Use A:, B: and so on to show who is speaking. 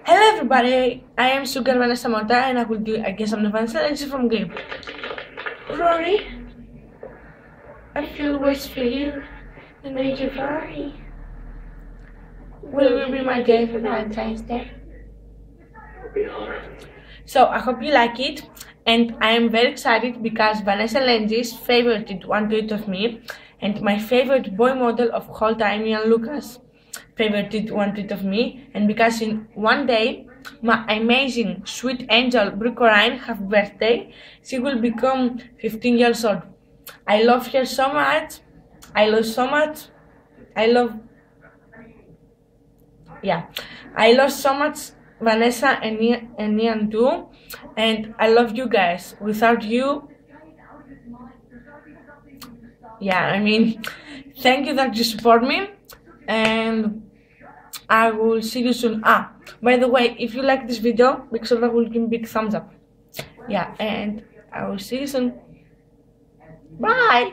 A: Hello everybody, I am Sugar Vanessa Mota and I will do a guess on the Vanessa and she's from Game. Rory, I feel always feel the nature Rory. Will be my day for Valentine's Day? So I hope you like it, and I am very excited because Vanessa Lenzi's favorited one tweet of me, and my favorite boy model of whole time, Ian Lucas, favorited one tweet of me, and because in one day my amazing sweet angel Brie Corine have birthday, she will become 15 years old. I love her so much. I love so much Vanessa and Ian too, and I love you guys. Without you, thank you that you support me, and I will see you soon. By the way, if you like this video, make sure that will give me a big thumbs up. And I will see you soon. Bye.